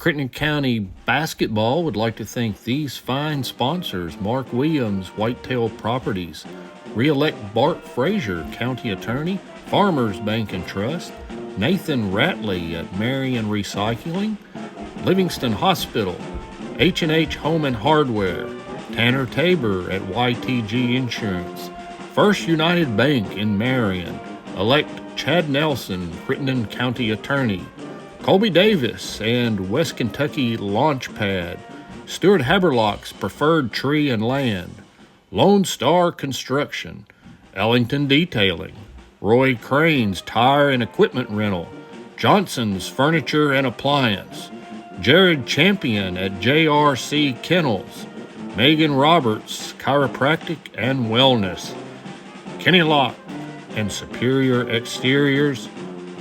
Crittenden County Basketball would like to thank these fine sponsors: Mark Williams, Whitetail Properties, re-elect Bart Frazer, County Attorney, Farmers Bank and Trust, Nathan Ratley at Marion Recycling, Livingston Hospital, H&H Home and Hardware, Tanner Tabor at YTG Insurance, First United Bank in Marion, elect Chad Nelson, Crittenden County Attorney, Colby Davis and West Kentucky Launchpad, Stuart Haberlock's Preferred Tree and Land, Lone Star Construction, Ellington Detailing, Roy Crane's Tire and Equipment Rental, Johnson's Furniture and Appliance, Jared Champion at JRC Kennels, Megan Roberts, Chiropractic and Wellness, Kenny Locke and Superior Exteriors,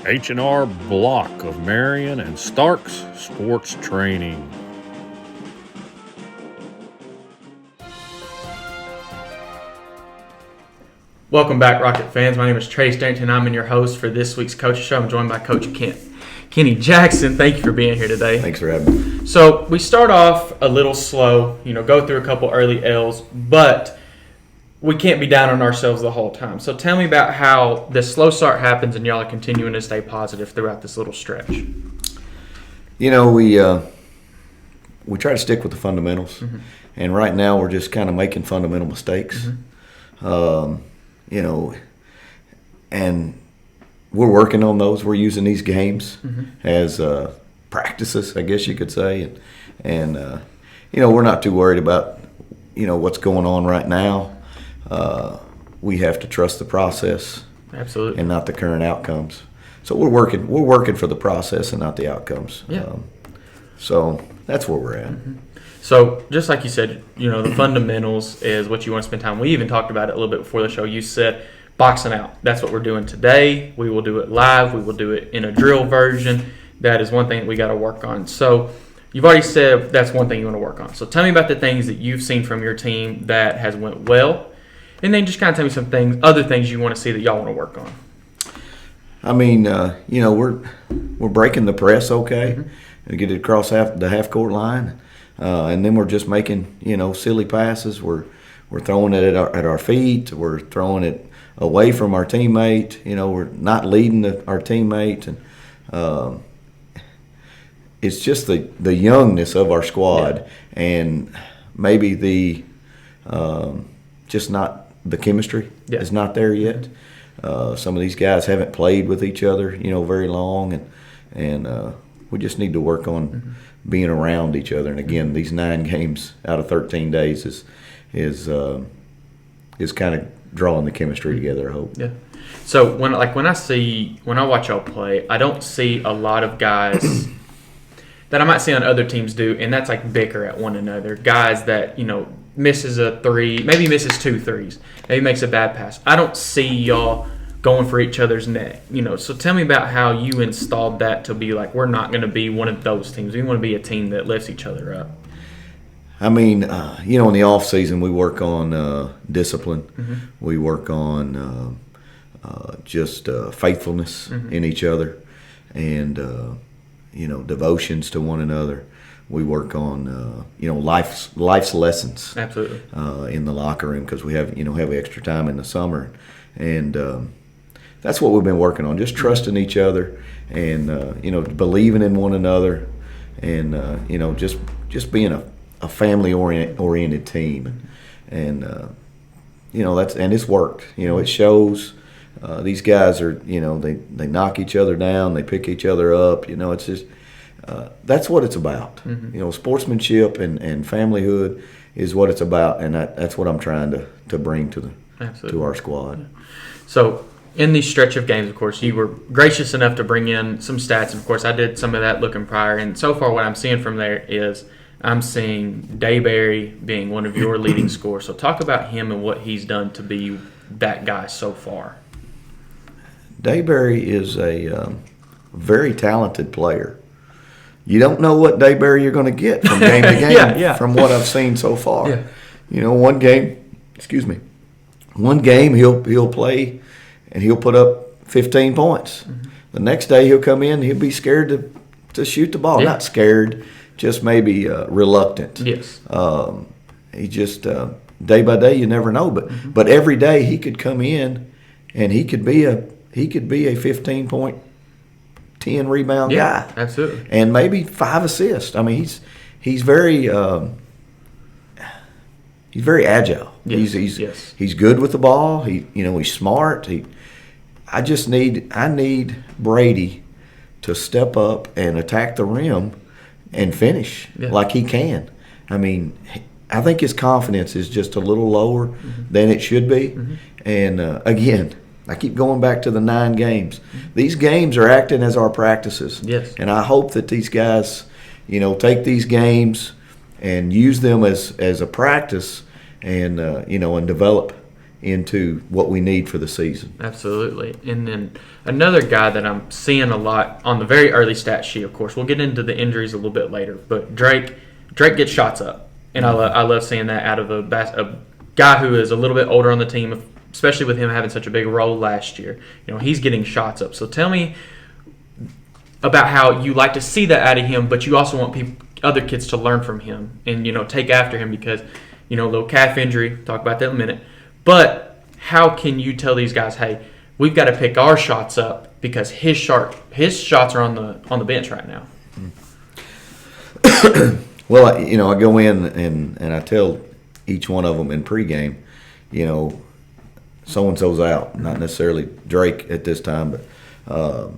H&R Block of Marion, and Stark's Sports Training. Welcome back, Rocket fans. My name is Trace Darrington. I'm your host for this week's Coach's Show. I'm joined by Coach Kenny Jackson. Thank you for being here today. Thanks for having me. So we start off a little slow, go through a couple early L's, but we can't be down on ourselves the whole time. So tell me about how this slow start happens and y'all are continuing to stay positive throughout this little stretch. We try to stick with the fundamentals, and right now we're just kind of making fundamental mistakes. And we're working on those. We're using these games as practices, I guess you could say, and we're not too worried about what's going on right now. We have to trust the process, absolutely, and not the current outcomes. So we're working for the process and not the outcomes. Yeah. So that's where we're at. So just like you said, the fundamentals is what you want to spend time. We even talked about it a little bit before the show. You said boxing out. That's what we're doing today. We will do it live. We will do it in a drill version. That is one thing that we got to work on. So you've already said that's one thing you want to work on. So tell me about the things that you've seen from your team that has went well. And then just kind of tell me some other things you want to see that y'all want to work on. I mean, we're breaking the press okay, and get it across the half court line, and then we're just making silly passes. We're throwing it at our feet. We're throwing it away from our teammate. We're not leading our teammate, and it's just the youngness of our squad, and maybe the just not. The chemistry is not there yet. Some of these guys haven't played with each other, very long, and we just need to work on being around each other. And again, these 9 games out of 13 days is kind of drawing the chemistry together, I hope. Yeah. So when I watch y'all play, I don't see a lot of guys that I might see on other teams do, and that's like bicker at one another. Guys that misses a 3, maybe misses 2 threes, maybe makes a bad pass. I don't see y'all going for each other's neck, So tell me about how you installed that to be like, we're not going to be one of those teams. We want to be a team that lifts each other up. I mean, in the off season, we work on discipline. We work on just faithfulness in each other, and devotions to one another. We work on life's lessons. Absolutely. In the locker room, because we have have extra time in the summer, and that's what we've been working on. Just trusting each other, and believing in one another, and just being a family oriented team, and it's worked. It shows. These guys are they knock each other down, they pick each other up. It's just. That's what it's about. Sportsmanship and familyhood is what it's about, and that's what I'm trying to bring to our squad. So in these stretch of games, of course, you were gracious enough to bring in some stats. And of course, I did some of that looking prior, and so far what I'm seeing from there is I'm seeing Dayberry being one of your leading scorers. So talk about him and what he's done to be that guy so far. Dayberry is a very talented player. You don't know what Dayberry you're going to get from game to game from what I've seen so far. Yeah. One game he'll play and he'll put up 15 points. The next day he'll come in, he'll be scared to to shoot the ball, Yeah. not scared, just maybe reluctant. Yes. He just day by day, you never know, but every day he could come in and he could be a 15 point, 10 rebound Yeah, guy, absolutely. and maybe 5 assists. I mean, he's very agile. Yes, He's yes. he's good with the ball. He's smart. I need Brady to step up and attack the rim and finish like he can. I mean, I think his confidence is just a little lower than it should be. And again, I keep going back to the 9 games. These games are acting as our practices. Yes. And I hope that these guys, take these games and use them as a practice and and develop into what we need for the season. Absolutely. And then another guy that I'm seeing a lot on the very early stat sheet, of course, we'll get into the injuries a little bit later, but Drake gets shots up. And I love seeing that out of a guy who is a little bit older on the team, especially with him having such a big role last year. He's getting shots up. So tell me about how you like to see that out of him, but you also want other kids to learn from him and, take after him because, little calf injury, talk about that in a minute. But how can you tell these guys, hey, we've got to pick our shots up because his shots are on the bench right now? Well, I go in and I tell each one of them in pregame, so-and-so's out. Not necessarily Drake at this time, but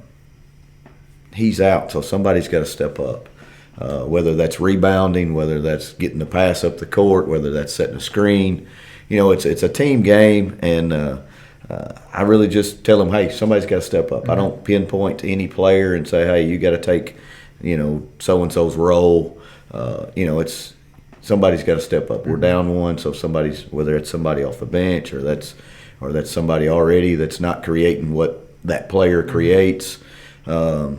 he's out, so somebody's got to step up. Whether that's rebounding, whether that's getting the pass up the court, whether that's setting a screen. It's a team game, and I really just tell them, hey, somebody's got to step up. I don't pinpoint to any player and say, hey, you got to take, so-and-so's role. It's somebody's got to step up. We're down one, so whether it's somebody off the bench or that's somebody already that's not creating what that player creates. I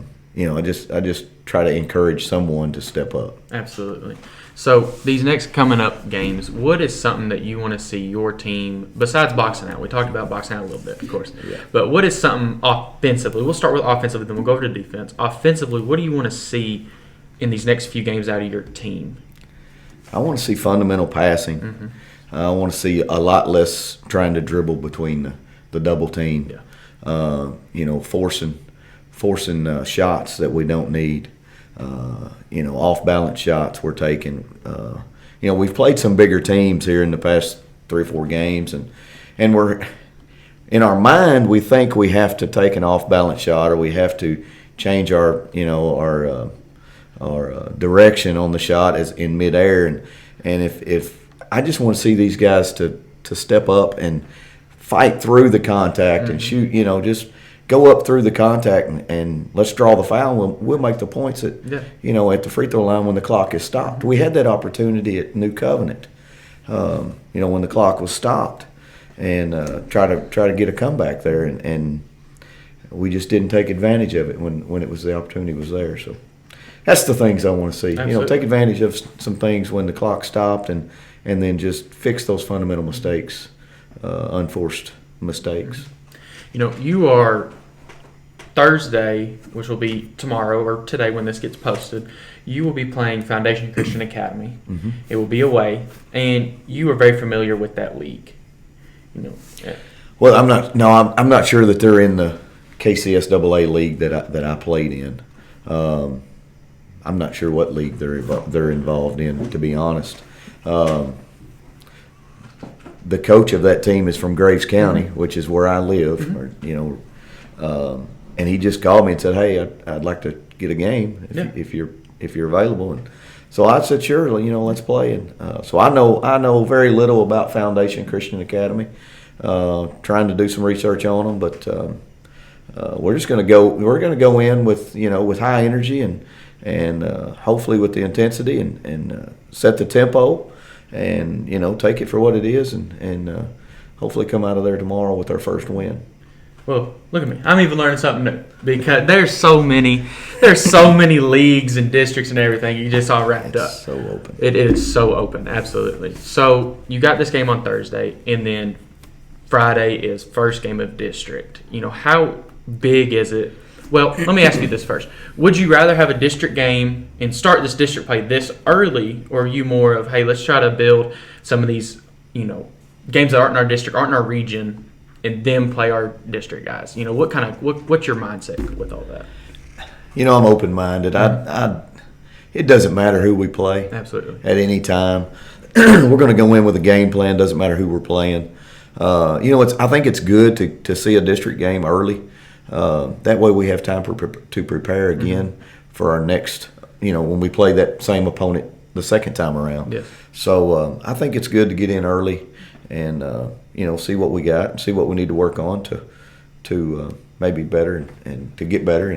just try to encourage someone to step up. Absolutely. So these next coming up games, what is something that you want to see your team, besides boxing out? We talked about boxing out a little bit, of course. Yeah. But what is something offensively? We'll start with offensively, then we'll go over to defense. Offensively, what do you want to see in these next few games out of your team? I want to see fundamental passing. I want to see a lot less trying to dribble between the double team. Yeah. Forcing shots that we don't need. Off-balance shots we're taking. We've played some bigger teams here in the past 3 or 4 games, and we're in our mind we think we have to take an off-balance shot or we have to change our direction on the shot as in midair, and if I just want to see these guys to step up and fight through the contact and shoot, just go up through the contact and let's draw the foul. We'll make the points at at the free throw line when the clock is stopped. We had that opportunity at New Covenant, when the clock was stopped, and try to get a comeback there, and we just didn't take advantage of it when it was the opportunity was there. So that's the things I want to see. Absolutely. Take advantage of some things when the clock stopped, and then just fix those fundamental mistakes, unforced mistakes. You are Thursday, which will be tomorrow or today when this gets posted, you will be playing Foundation Christian Academy. It will be away, and you are very familiar with that league. Well, I'm not sure that they're in the KCSAA league that I played in. I'm not sure what league they're involved in, to be honest. The coach of that team is from Graves County, which is where I live. And he just called me and said, "Hey, I'd like to get a game if you're available." And so I said, "Sure, let's play." And so I know very little about Foundation Christian Academy. Trying to do some research on them, but we're just going to go. We're going to go in with high energy and hopefully with the intensity and set the tempo. And take it for what it is, and hopefully come out of there tomorrow with our first win. Well, look at me. I'm even learning something new because there's so many leagues and districts and everything. You just all wrapped up. So open. It is so open, absolutely. So you got this game on Thursday, and then Friday is first game of district. How big is it? Well, let me ask you this first. Would you rather have a district game and start this district play this early, or are you more of, hey, let's try to build some of these, games that aren't in our district, aren't in our region, and then play our district guys? What's your mindset with all that? I'm open-minded. It doesn't matter who we play. Absolutely. At any time. We're going to go in with a game plan. Doesn't matter who we're playing. I think it's good to see a district game early. That way we have time to prepare again for our next, when we play that same opponent the second time around. Yes. So I think it's good to get in early and, see what we got and see what we need to work on to maybe better and to get better.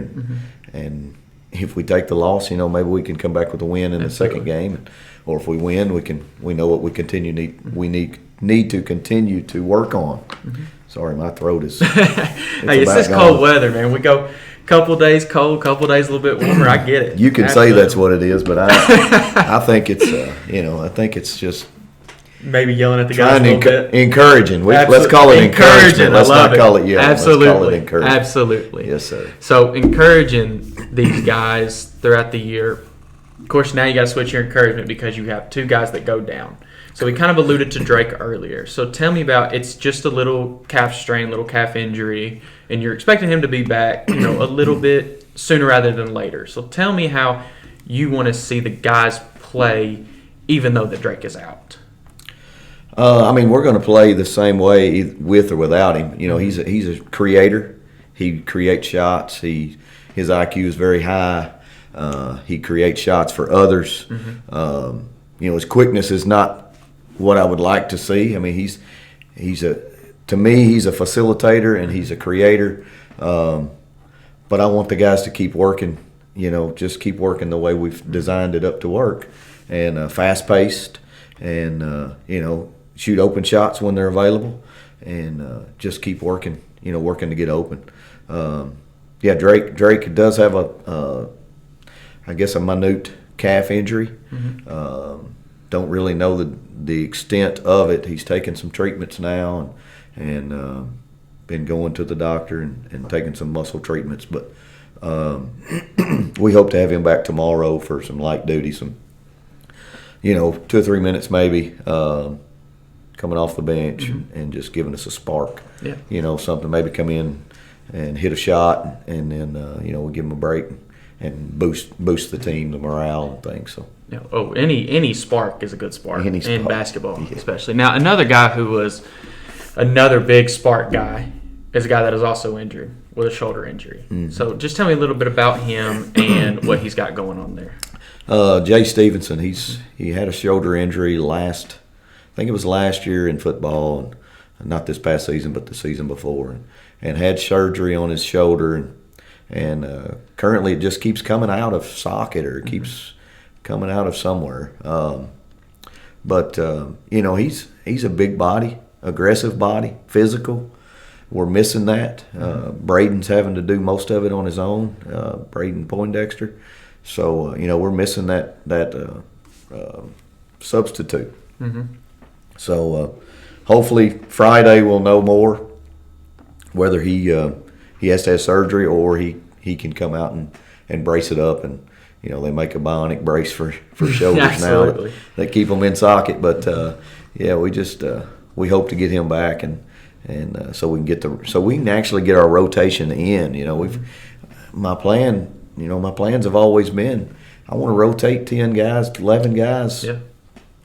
And if we take the loss, maybe we can come back with a win in the second game. Or if we win, we know what we need to continue to work on. Sorry, my throat is. Hey, it's this cold weather, man. We go a couple days cold, couple days a little bit warmer. I get it. You can say that's what it is, but I think it's I think it's just maybe yelling at the guys a little bit. Encouraging. Let's call it encouragement. Let's not call it yelling. Absolutely. Let's call it encouragement. Absolutely. Yes, sir. So encouraging these guys throughout the year. Of course, now you got to switch your encouragement because you have two guys that go down. So we kind of alluded to Drake earlier. So tell me about, it's just a little calf strain, little calf injury, and you're expecting him to be back, a little bit sooner rather than later. So tell me how you want to see the guys play even though that Drake is out. We're going to play the same way with or without him. He's a creator. He creates shots. His IQ is very high. He creates shots for others. His quickness is not what I would like to see. To me, he's a facilitator and he's a creator. But I want the guys to keep working, just keep working the way we've designed it up to work, and fast-paced, and shoot open shots when they're available, and just keep working, working to get open. Drake does have a minute calf injury. Don't really know the extent of it. He's taking some treatments now and been going to the doctor and taking some muscle treatments. But we hope to have him back tomorrow for some light duty, some 2 or 3 minutes maybe, coming off the bench and just giving us a spark. Yeah. Something, maybe come in and hit a shot and then we'll give him a break and boost the team, the morale and things. So. Any spark is a good spark in basketball, yeah. Especially. Now, another guy who was another big spark guy is a guy that is also injured with a shoulder injury. So just tell me a little bit about him and what he's got going on there. Jay Stevenson, he had a shoulder injury I think it was last year in football, and not this past season, but the season before, and had surgery on his shoulder, and currently it just keeps coming out of socket, or it keeps coming out of somewhere. But he's a big body, aggressive body, physical. We're missing that. Braden's having to do most of it on his own, Braden Poindexter. So, we're missing that substitute. So, hopefully Friday we'll know more whether he has to have surgery or he can come out and brace it up, and they make a bionic brace for shoulders now that keep them in socket. But we hope to get him back and so we can actually get our rotation in. My plans have always been, I want to rotate 10 guys, 11 guys. Yeah.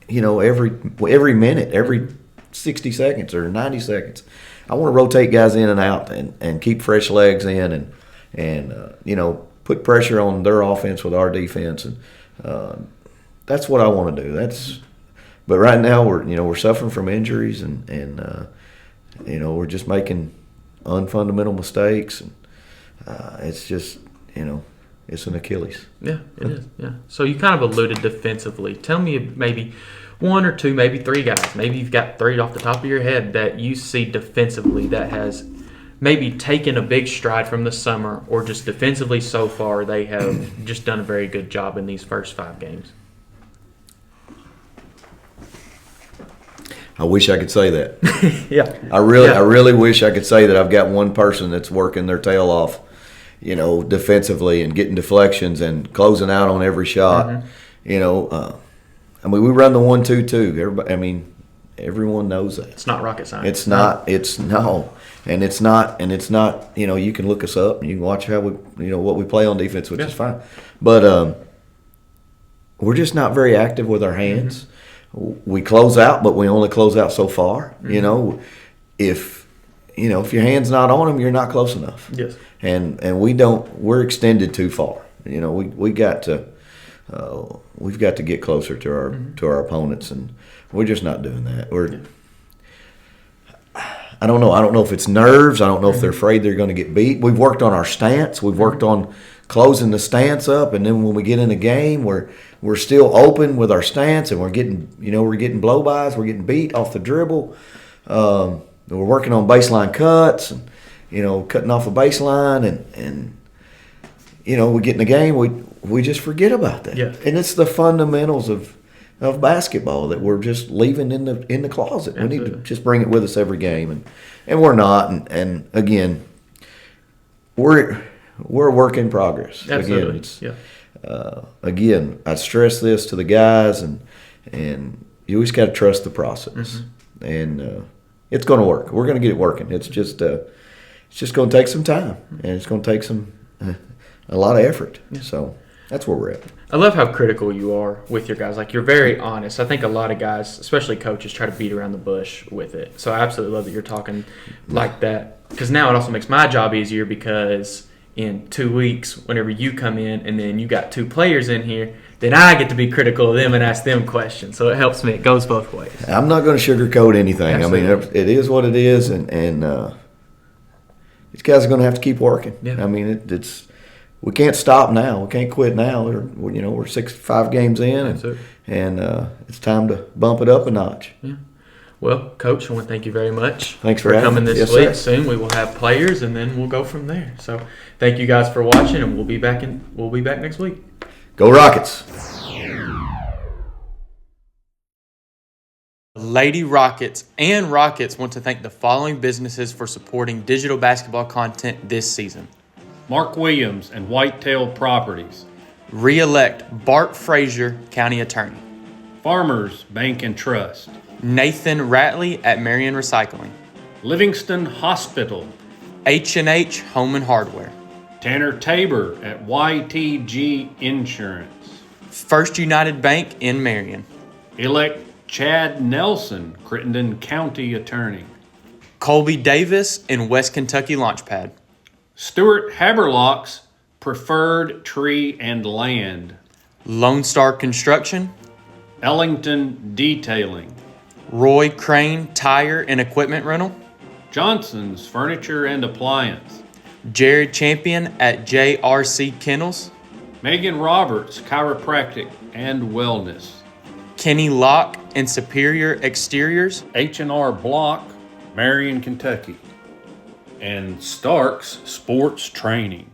Every minute, every 60 seconds or 90 seconds. I want to rotate guys in and out and keep fresh legs in and put pressure on their offense with our defense, and that's what I want to do. But right now we're suffering from injuries and we're just making unfundamental mistakes, and it's just it's an Achilles. Yeah, it is. Yeah. So you kind of alluded defensively. Tell me maybe one or two, maybe three guys. Maybe you've got three off the top of your head that you see defensively that has maybe taken a big stride from the summer, or just defensively so far they have just done a very good job in these first 5 games. I wish I could say that. Yeah. I really wish I could say that I've got one person that's working their tail off defensively and getting deflections and closing out on every shot. We run the 1-2-2. Everybody, everyone knows that. It's not rocket science. It's not. It's no, and it's not. You can look us up and you can watch how what we play on defense, which is fine. But we're just not very active with our hands. We close out, but we only close out so far. If your hand's not on them, you're not close enough. Yes. And we don't. We're extended too far. We've got to get closer to our opponents, and we're just not doing that. I don't know. I don't know if it's nerves. I don't know if they're afraid they're going to get beat. We've worked on our stance. We've worked on closing the stance up, and then when we get in a game, we're still open with our stance, and we're getting blow-bys. We're getting beat off the dribble. We're working on baseline cuts, and cutting off a baseline, and we get in the game, we just forget about that. Yeah. And it's the fundamentals of basketball that we're just leaving in the closet. Absolutely. We need to just bring it with us every game, and we're not. And again, we're a work in progress. Absolutely. Again, I stress this to the guys, and you always got to trust the process, and it's going to work. We're going to get it working. It's just going to take some time, and it's going to take a lot of effort. Yeah. So that's where we're at. I love how critical you are with your guys. Like, you're very honest. I think a lot of guys, especially coaches, try to beat around the bush with it. So I absolutely love that you're talking like that, because now it also makes my job easier, because in 2 weeks, whenever you come in and then you got 2 players in here, then I get to be critical of them and ask them questions. So it helps me. It goes both ways. I'm not going to sugarcoat anything. Absolutely. It is what it is, and these guys are going to have to keep working. Yeah. It's we can't stop now. We can't quit now. We're 5 games in, and it's time to bump it up a notch. Yeah. Well, Coach, I want to thank you very much. Thanks for coming this yes, week. Sir. Soon we will have players, and then we'll go from there. So thank you guys for watching, and we'll be back next week. Go Rockets! Lady Rockets and Rockets want to thank the following businesses for supporting digital basketball content this season: Mark Williams and Whitetail Properties, Re-elect Bart Frazer, County Attorney, Farmers Bank and Trust, Nathan Ratley at Marion Recycling, Livingston Hospital, H&H Home and Hardware, Tanner Tabor at YTG Insurance, First United Bank in Marion, elect Chad Nelson, Crittenden County Attorney, Colby Davis in West Kentucky Launchpad, Stuart Haberlock's Preferred Tree and Land, Lone Star Construction, Ellington Detailing, Roy Crane Tire and Equipment Rental, Johnson's Furniture and Appliance, Jared Champion at JRC Kennels, Megan Roberts Chiropractic and Wellness, Kenny Locke and Superior Exteriors, H&R Block, Marion, Kentucky, and Stark's Sports Training.